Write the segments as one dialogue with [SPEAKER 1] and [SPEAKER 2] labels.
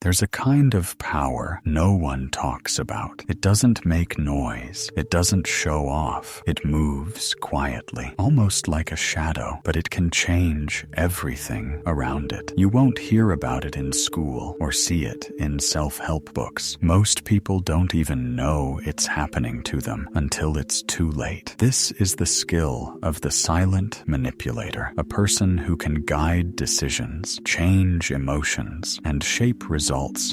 [SPEAKER 1] There's a kind of power no one talks about. It doesn't make noise. It doesn't show off. It moves quietly, almost like a shadow, but it can change everything around it. You won't hear about it in school or see it in self-help books. Most people don't even know it's happening to them until it's too late. This is the skill of the silent manipulator, a person who can guide decisions, change emotions, and shape results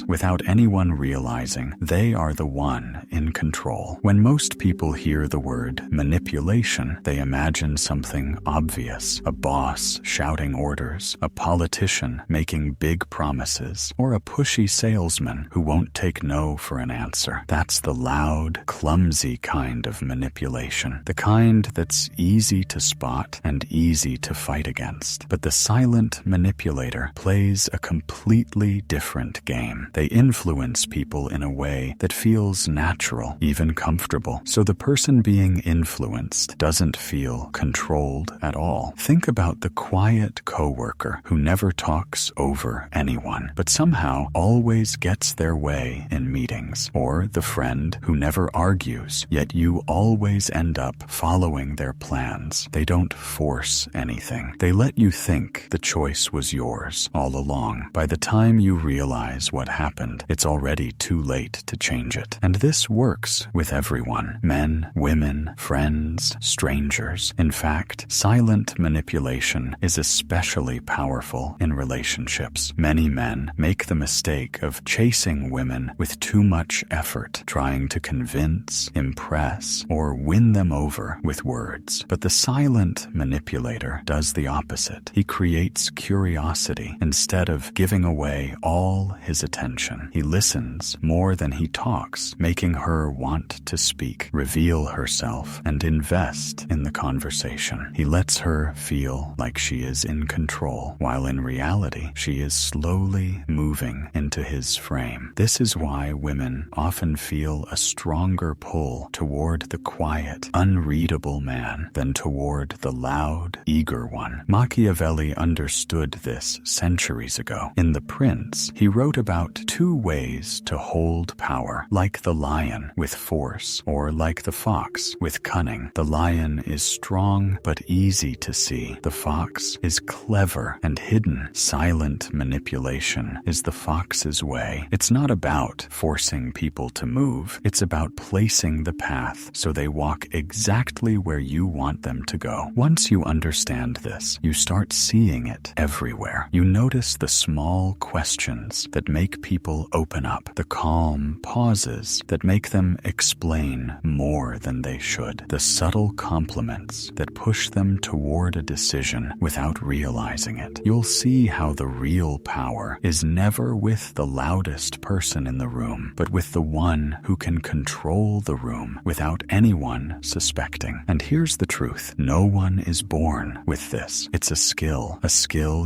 [SPEAKER 1] without anyone realizing they are the one in control. When most people hear the word manipulation, they imagine something obvious: a boss shouting orders, a politician making big promises, or a pushy salesman who won't take no for an answer. That's the loud, clumsy kind of manipulation, the kind that's easy to spot and easy to fight against. But the silent manipulator plays a completely different game. They influence people in a way that feels natural, even comfortable, so the person being influenced doesn't feel controlled at all. Think about the quiet coworker who never talks over anyone, but somehow always gets their way in meetings, or the friend who never argues, yet you always end up following their plans. They don't force anything. They let you think the choice was yours all along. By the time you realize what happened, it's already too late to change it. And this works with everyone: men, women, friends, strangers. In fact, silent manipulation is especially powerful in relationships. Many men make the mistake of chasing women with too much effort, trying to convince, impress, or win them over with words. But the silent manipulator does the opposite. He creates curiosity instead of giving away all his attention. He listens more than he talks, making her want to speak, reveal herself, and invest in the conversation. He lets her feel like she is in control, while in reality, she is slowly moving into his frame. This is why women often feel a stronger pull toward the quiet, unreadable man than toward the loud, eager one. Machiavelli understood this centuries ago. In The Prince, he wrote about two ways to hold power: like the lion, with force, or like the fox, with cunning. The lion is strong but easy to see. The fox is clever and hidden. Silent manipulation is the fox's way. It's not about forcing people to move. It's about placing the path so they walk exactly where you want them to go. Once you understand this, you start seeing it everywhere. You notice the small questions that make people open up, the calm pauses that make them explain more than they should, the subtle compliments that push them toward a decision without realizing it. You'll see how the real power is never with the loudest person in the room, but with the one who can control the room without anyone suspecting. And here's the truth: no one is born with this. It's a skill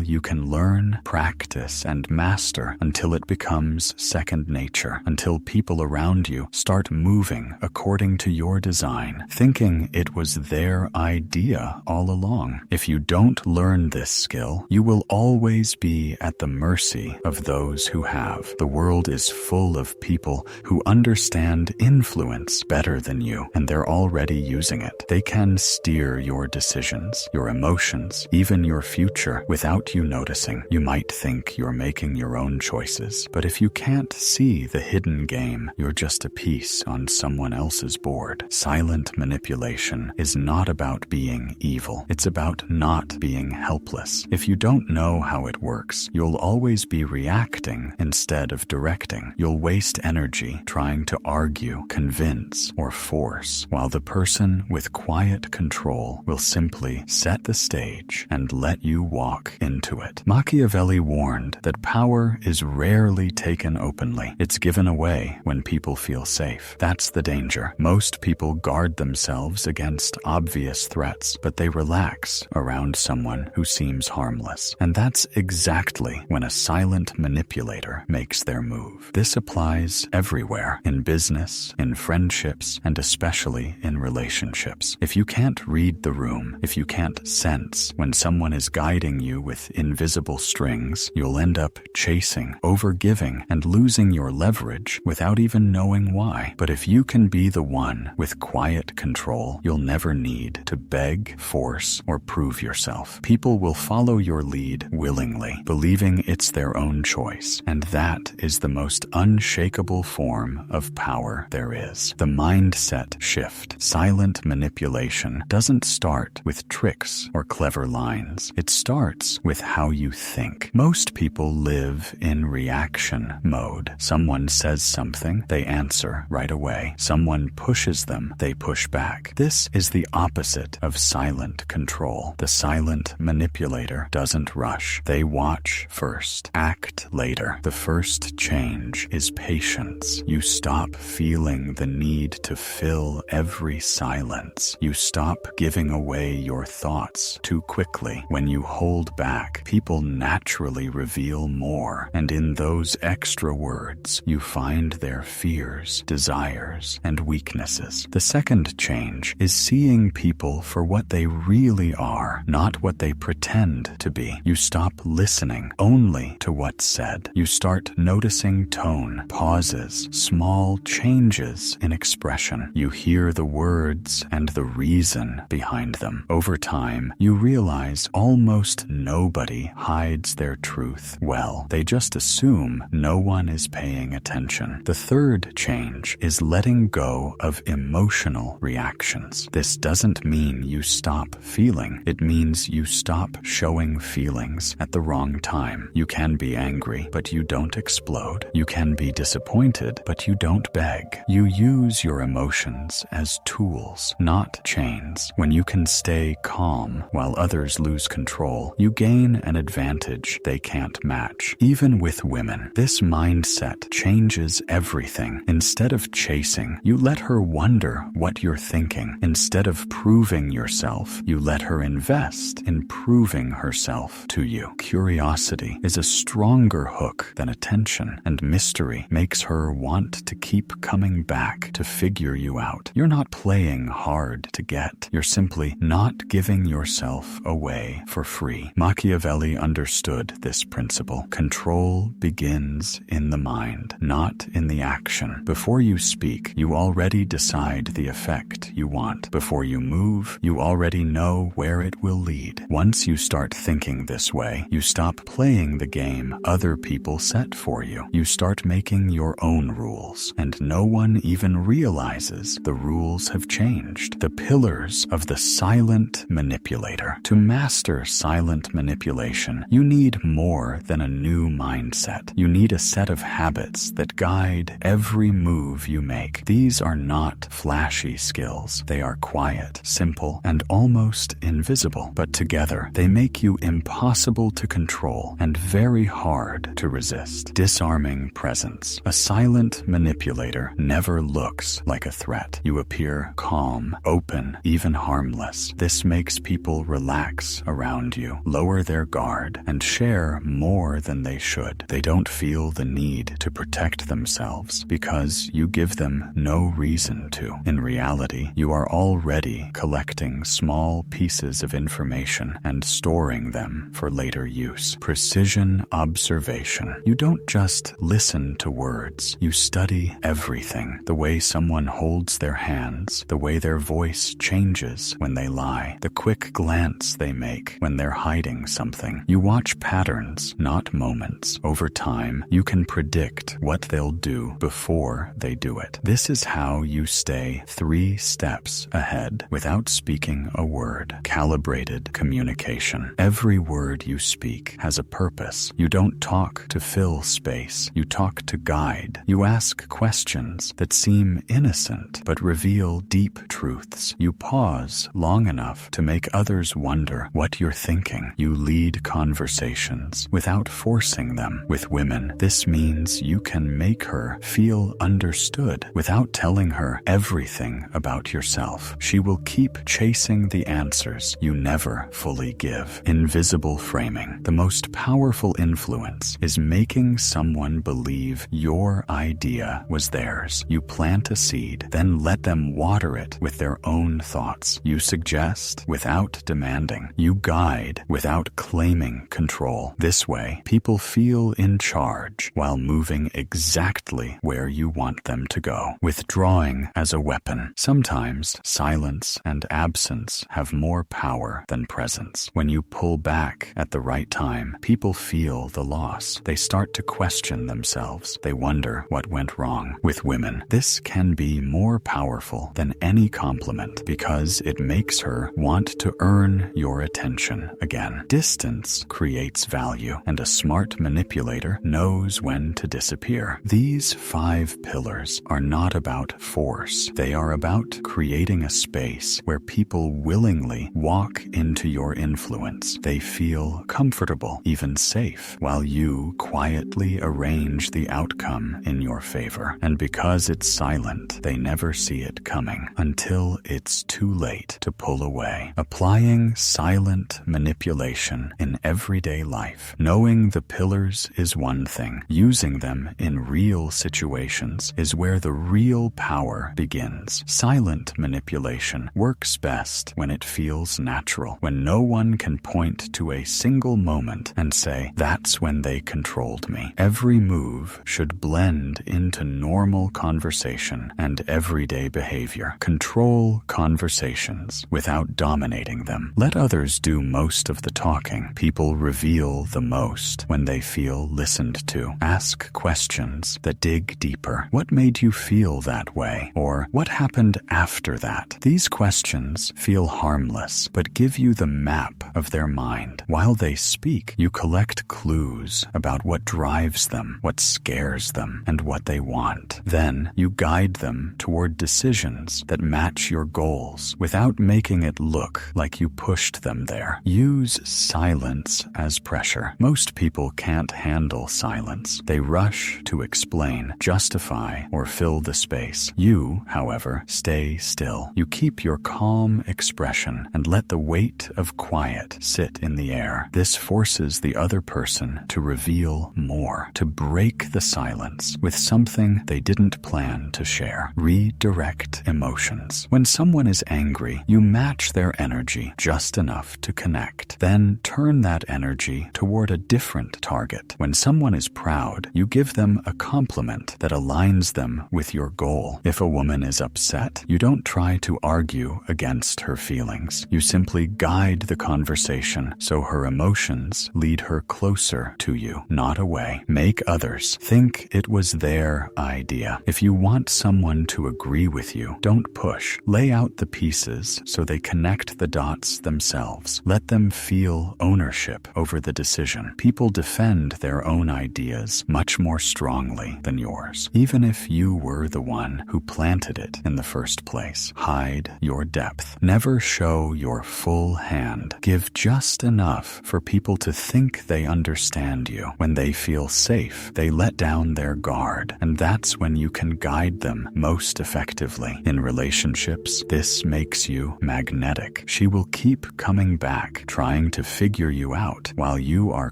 [SPEAKER 1] you can learn, practice, and master until it becomes second nature, until people around you start moving according to your design, thinking it was their idea all along. If you don't learn this skill, you will always be at the mercy of those who have. The world is full of people who understand influence better than you, and they're already using it. They can steer your decisions, your emotions, even your future without you noticing. You might think you're making your own choices, but if you can't see the hidden game, you're just a piece on someone else's board. Silent manipulation is not about being evil. It's about not being helpless. If you don't know how it works, you'll always be reacting instead of directing. You'll waste energy trying to argue, convince, or force, while the person with quiet control will simply set the stage and let you walk into it. Machiavelli warned that power is rarely taken openly. It's given away when people feel safe. That's the danger. Most people guard themselves against obvious threats, but they relax around someone who seems harmless. And that's exactly when a silent manipulator makes their move. This applies everywhere: in business, in friendships, and especially in relationships. If you can't read the room, if you can't sense when someone is guiding you with invisible strings, you'll end up chasing, overgiving, and losing your leverage without even knowing why. But if you can be the one with quiet control, you'll never need to beg, force, or prove yourself. People will follow your lead willingly, believing it's their own choice. And that is the most unshakable form of power there is. The mindset shift. Silent manipulation doesn't start with tricks or clever lines. It starts with how you think. Most people live in reaction mode. Someone says something, they answer right away. Someone pushes them, they push back. This is the opposite of silent control. The silent manipulator doesn't rush. They watch first, act later. The first change is patience. You stop feeling the need to fill every silence. You stop giving away your thoughts too quickly. When you hold back, people naturally reveal more, and in those extra words, you find their fears, desires, and weaknesses. The second change is seeing people for what they really are, not what they pretend to be. You stop listening only to what's said. You start noticing tone, pauses, small changes in expression. You hear the words and the reason behind them. Over time, you realize almost nobody hides their truth well. They just assume no one is paying attention. The third change is letting go of emotional reactions. This doesn't mean you stop feeling. It means you stop showing feelings at the wrong time. You can be angry, but you don't explode. You can be disappointed, but you don't beg. You use your emotions as tools, not chains. When you can stay calm while others lose control, you gain an advantage they can't match. Even with women, this mindset changes everything. Instead of chasing, you let her wonder what you're thinking. Instead of proving yourself, you let her invest in proving herself to you. Curiosity is a stronger hook than attention, and mystery makes her want to keep coming back to figure you out. You're not playing hard to get. You're simply not giving yourself away for free. Machiavelli understood this principle. Control begins in the mind, not in the action. Before you speak, you already decide the effect you want. Before you move, you already know where it will lead. Once you start thinking this way, you stop playing the game other people set for you. You start making your own rules, and no one even realizes the rules have changed. The pillars of the silent manipulator. To master silent manipulation, you need more than a new mindset. You need a set of habits that guide every move you make. These are not flashy skills. They are quiet, simple, and almost invisible. But together, they make you impossible to control and very hard to resist. Disarming presence. A silent manipulator never looks like a threat. You appear calm, open, even harmless. This makes people relax around you, lower their guard, and share more than they should. They don't feel the need to protect themselves because you give them no reason to. In reality, you are already collecting small pieces of information and storing them for later use. Precision observation. You don't just listen to words. You study everything. The way someone holds their hands, the way their voice changes when they lie, the quick glance they make when they're hiding something. You watch patterns, not moments. Over time, you can predict what they'll do before they do it. This is how you stay 3 steps ahead without speaking a word. Calibrated communication. Every word you speak has a purpose. You don't talk to fill space. You talk to guide. You ask questions that seem innocent but reveal deep truths. You pause long enough to make others wonder what you're thinking. You lead conversations without forcing them. With women, this means you can make her feel understood without telling her everything about yourself. She will keep chasing the answers you never fully give. Invisible framing. The most powerful influence is making someone believe your idea was theirs. You plant a seed, then let them water it with their own thoughts. You suggest without demanding. You guide without claiming control. This way, people feel in charge while moving exactly where you want them to go. Withdrawing as a weapon. Sometimes silence and absence have more power than presence. When you pull back at the right time, people feel the loss. They start to question themselves. They wonder what went wrong. With women, this can be more powerful than any compliment because it makes her want to earn your attention again. Distance creates value, and a smart manipulator knows when to disappear. These 5 pillars are not about force. They are about creating a space where people willingly walk into your influence. They feel comfortable, even safe, while you quietly arrange the outcome in your favor. And because it's silent, they never see it coming until it's too late to pull away. Applying silent manipulation in everyday life. Knowing the pillars is one thing. Using them in real situations is where the real power begins. Silent manipulation works best when it feels natural, when no one can point to a single moment and say, "That's when they controlled me." Every move should blend into normal conversation and everyday behavior. Control conversations without dominating them. Let others do most of the talking. People reveal the most when they feel listened to. Ask questions that dig deeper. What made you feel that way? Or what happened after that? These questions feel harmless, but give you the map of their mind. While they speak, you collect clues about what drives them, what scares them, and what they want. Then you guide them toward decisions that match your goals without making it look like you pushed them there. Use silence as pressure. Most people can't handle silence. They rush to explain, justify, or fill the space. You, however, stay still. You keep your calm expression and let the weight of quiet sit in the air. This forces the other person to reveal more, to break the silence with something they didn't plan to share. Redirect emotions. When someone is angry, you match their energy just enough to connect. Then turn that energy toward a different target. When someone is proud, you give them a compliment that aligns them with your goal. If a woman is upset, you don't try to argue against her feelings. You simply guide the conversation so her emotions lead her closer to you, not away. Make others think it was their idea. If you want someone to agree with you, don't push. Lay out the pieces so they connect the dots themselves. Let them feel ownership over the decision. People defend their own ideas much more strongly than yours, even if you were the one who planted it in the first place. Hide your depth. Never show your full hand. Give just enough for people to think they understand you. When they feel safe, they let down their guard, and that's when you can guide them most effectively. In relationships, this makes you magnetic. She will keep coming back, trying to figure you out, while you are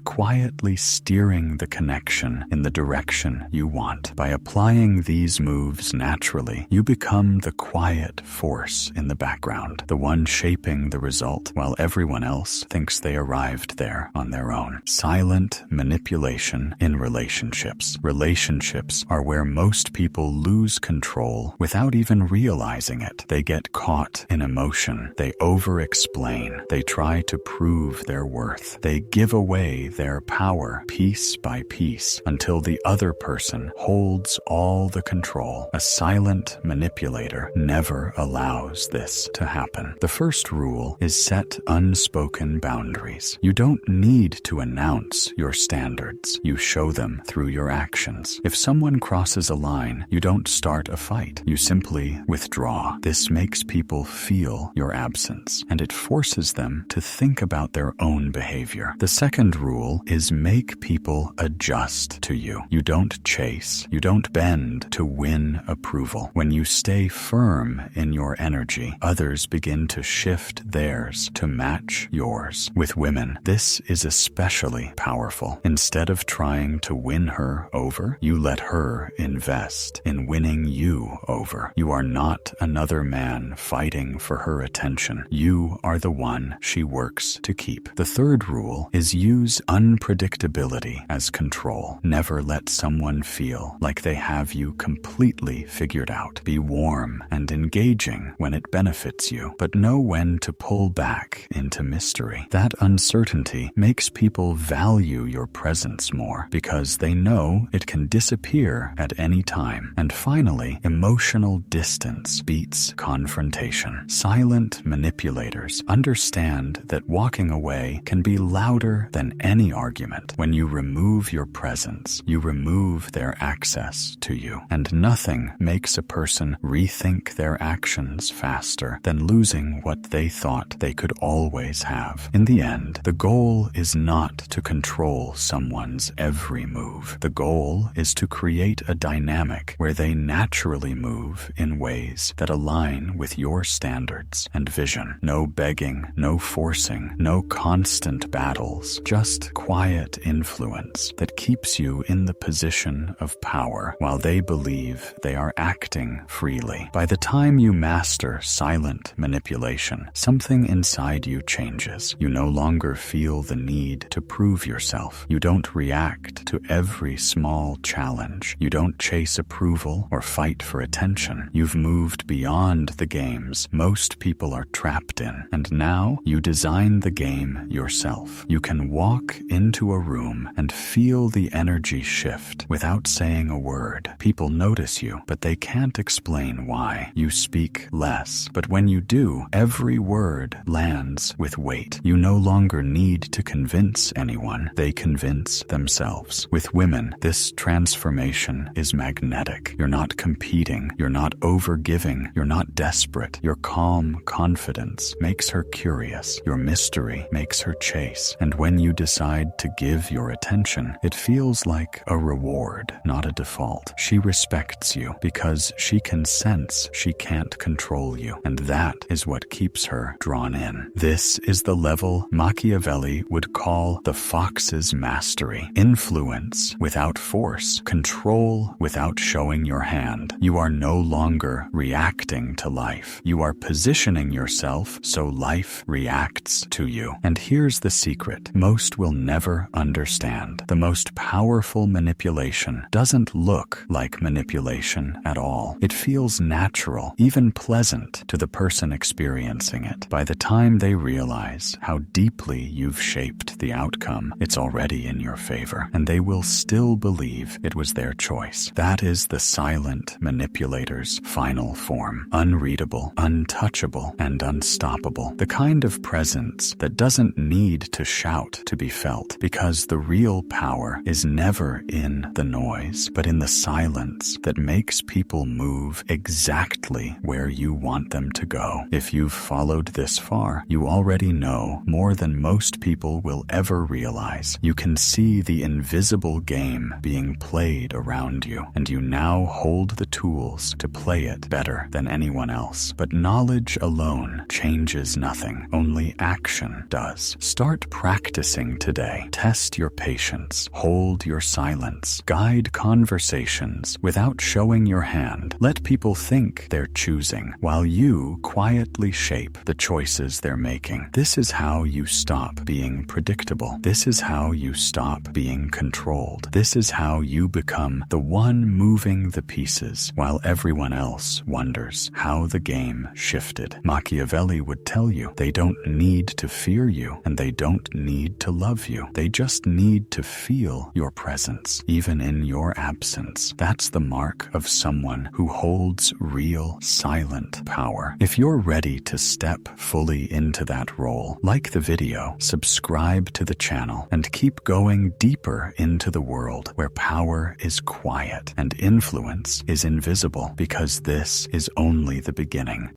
[SPEAKER 1] quietly steering the connection in the direction you want. By applying these moves naturally, you become the quiet force in the background, the one shaping the result, while everyone else thinks they arrived there on their own. Silent manipulation in relationships. Relationships are where most people lose control without even realizing it. They get caught in emotion. They over-explain. They try to prove their worth. They give away their power piece by piece until the other person holds all the control. A silent manipulator never allows this to happen. The first rule is set unspoken boundaries. You don't need to announce your standards. You show them through your actions. If someone crosses a line, you don't start a fight. You simply withdraw. This makes people feel your absence, and it forces them to think about their own behavior. The second rule is make people adjust to you. You don't chase. You don't bend to win approval. When you stay firm in your energy, others begin to shift theirs to match yours. With women, this is especially powerful. Instead of trying to win her over, you let her invest in winning you over. You are not another man fighting for her attention. You are the one she works to keep. The third rule is use unpredictability authority as control. Never let someone feel like they have you completely figured out. Be warm and engaging when it benefits you, but know when to pull back into mystery. That uncertainty makes people value your presence more because they know it can disappear at any time. And finally, emotional distance beats confrontation. Silent manipulators understand that walking away can be louder than any argument. When you remove your presence, you remove their access to you. And nothing makes a person rethink their actions faster than losing what they thought they could always have. In the end, the goal is not to control someone's every move. The goal is to create a dynamic where they naturally move in ways that align with your standards and vision. No begging, no forcing, no constant battles, just quiet influence that keeps you in the position of power while they believe they are acting freely. By the time you master silent manipulation, something inside you changes. You no longer feel the need to prove yourself. You don't react to every small challenge. You don't chase approval or fight for attention. You've moved beyond the games most people are trapped in, and now you design the game yourself. You can walk into a room and feel the energy shift without saying a word. People notice you, but they can't explain why. You speak less, but when you do, every word lands with weight. You no longer need to convince anyone. They convince themselves. With women, this transformation is magnetic. You're not competing. You're not overgiving. You're not desperate. Your calm confidence makes her curious. Your mystery makes her chase. And when you decide to give your attention, it feels like a reward, not a default. She respects you because she can sense she can't control you, and that is what keeps her drawn in. This is the level Machiavelli would call the fox's mastery. Influence without force, control without showing your hand. You are no longer reacting to life. You are positioning yourself so life reacts to you. And here's the secret most will never understand. The most powerful manipulation doesn't look like manipulation at all. It feels natural, even pleasant to the person experiencing it. By the time they realize how deeply you've shaped the outcome, it's already in your favor, and they will still believe it was their choice. That is the silent manipulator's final form. Unreadable, untouchable, and unstoppable. The kind of presence that doesn't need to shout to be felt, because the real power is never in the noise, but in the silence that makes people move exactly where you want them to go. If you've followed this far, you already know more than most people will ever realize. You can see the invisible game being played around you, and you now hold the tools to play it better than anyone else. But knowledge alone changes nothing. Only action does. Start practicing today. Test your patience. Hold your silence. Guide conversations without showing your hand. Let people think they're choosing, while you quietly shape the choices they're making. This is how you stop being predictable. This is how you stop being controlled. This is how you become the one moving the pieces while everyone else wonders how the game shifted. Machiavelli would tell you they don't need to fear you, and they don't need to love you. They just need to feel your presence, even in your absence. That's the mark of someone who holds real, silent power. If you're ready to step fully into that role, like the video, subscribe to the channel, and keep going deeper into the world where power is quiet and influence is invisible, because this is only the beginning.